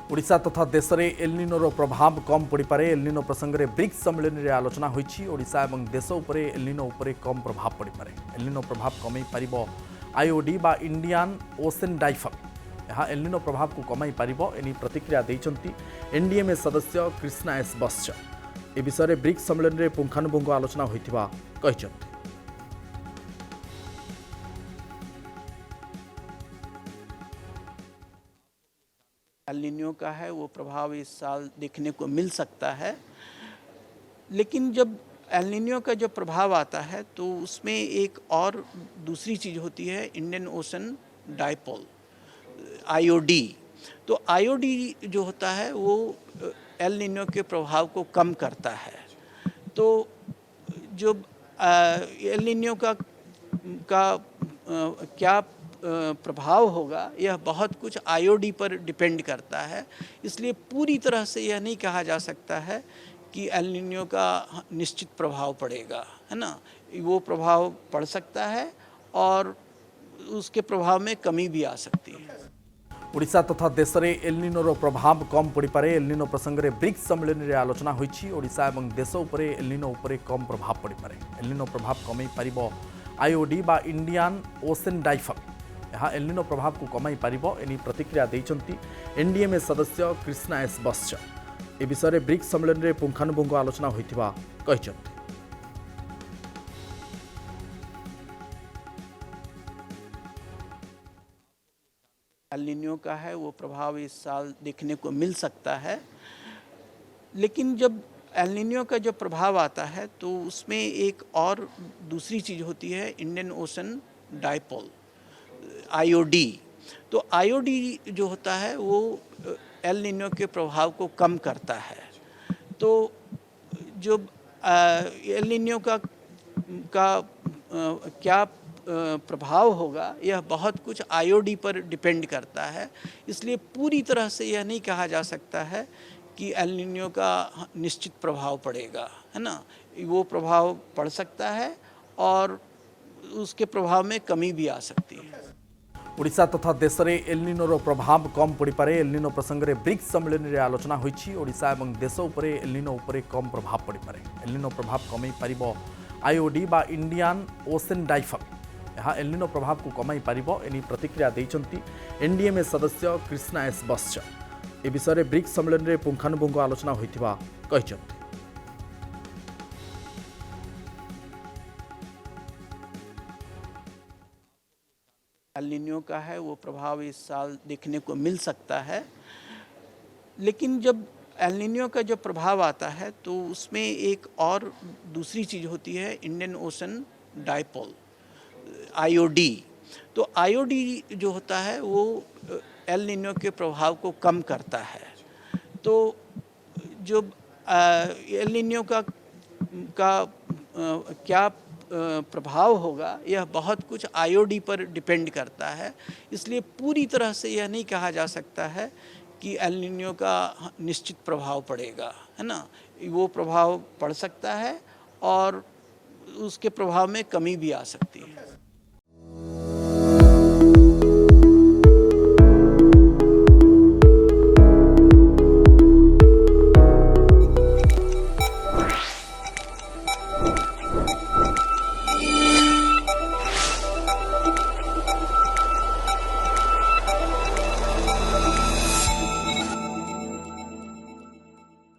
ओडिशा तथा देश में एलनिनोर प्रभाव कम पड़पे। एलनिनो प्रसंग में ब्रिक्स सम्मेलन में आलोचना होती। ओडिशा और देश उपर एलनिनो उपर कम प्रभाव पड़पे। एलनिनो प्रभाव कमई पार आईओडी बा इंडियन ओशन डाइफल। यह एलनिनो प्रभाव को कमई पार एने प्रतिक्रिया देइचंती एनडीएमए सदस्य कृष्णा एस बस्च। ए विषय में ब्रिक्स सम्मेलन में पुंखानुपुंख आलोचना होइथिबा कहिसंती। एल नीनो का है वो प्रभाव इस साल देखने को मिल सकता है, लेकिन जब एल नीनो का जो प्रभाव आता है तो उसमें एक और दूसरी चीज़ होती है, इंडियन ओशन डाइपोल आईओडी। तो आईओडी जो होता है वो एल नीनो के प्रभाव को कम करता है। तो जो एल नीनो का क्या प्रभाव होगा यह बहुत कुछ आईओडी पर डिपेंड करता है। इसलिए पूरी तरह से यह नहीं कहा जा सकता है कि एल नीनो का निश्चित प्रभाव पड़ेगा, है ना। वो प्रभाव पड़ सकता है और उसके प्रभाव में कमी भी आ सकती है। ओडिशा तथा देश में एलनिनोर प्रभाव कम पड़पे। एलनिनो प्रसंग में ब्रिक्स सम्मेलन में आलोचना होती। ओडिशा और देश उपर एलनिनो उपर कम प्रभाव पड़पे। एलनिनो प्रभाव कमई पार आईओडी बा इंडियन ओशन डाइफल। यह एलनिनो प्रभाव को कमई पार एने प्रतिक्रिया देइचंती एनडीएमए सदस्य कृष्णा एस बस्च। ए विषय में ब्रिक्स सम्मेलन में पुंखानुपुंख आलोचना होइथिबा कहिसंती। एल नीनो का है वो प्रभाव इस साल देखने को मिल सकता है, लेकिन जब एल नीनो का जो प्रभाव आता है तो उसमें एक और दूसरी चीज़ होती है, इंडियन ओशन डाइपोल आईओडी। तो आईओडी जो होता है वो एल नीनो के प्रभाव को कम करता है। तो जो एल नीनो का क्या प्रभाव होगा यह बहुत कुछ आईओडी पर डिपेंड करता है। इसलिए पूरी तरह से यह नहीं कहा जा सकता है कि एल नीनो का निश्चित प्रभाव पड़ेगा, है ना। वो प्रभाव पड़ सकता है और उसके प्रभाव में कमी भी आ सकती है। ओडिशा तथा देश में एलनिनोर प्रभाव कम पड़पे। एलनिनो प्रसंग में ब्रिक्स सम्मेलन में आलोचना होती। ओडिशा और देश उपर एलनिनो उपर कम प्रभाव पड़पे। एलनिनो प्रभाव कमई पार आईओडी बा इंडियन ओशन डाइफल। यह एलनिनो प्रभाव को कमई पार एने प्रतिक्रिया देइचंती एनडीएमए सदस्य कृष्णा एस बस्च। ए विषय में ब्रिक्स सम्मेलन में पुंखानुपुंख आलोचना होइथिबा कहिसंती। एल नीनो का है वो प्रभाव इस साल देखने को मिल सकता है, लेकिन जब एल नीनो का जो प्रभाव आता है तो उसमें एक और दूसरी चीज़ होती है, इंडियन ओशन डाइपोल आईओडी। तो आईओडी जो होता है वो एल नीनो के प्रभाव को कम करता है। तो जो एल नीनो का क्या प्रभाव होगा यह बहुत कुछ आईओडी पर डिपेंड करता है। इसलिए पूरी तरह से यह नहीं कहा जा सकता है कि एल नीनो का निश्चित प्रभाव पड़ेगा, है ना। वो प्रभाव पड़ सकता है और उसके प्रभाव में कमी भी आ सकती है।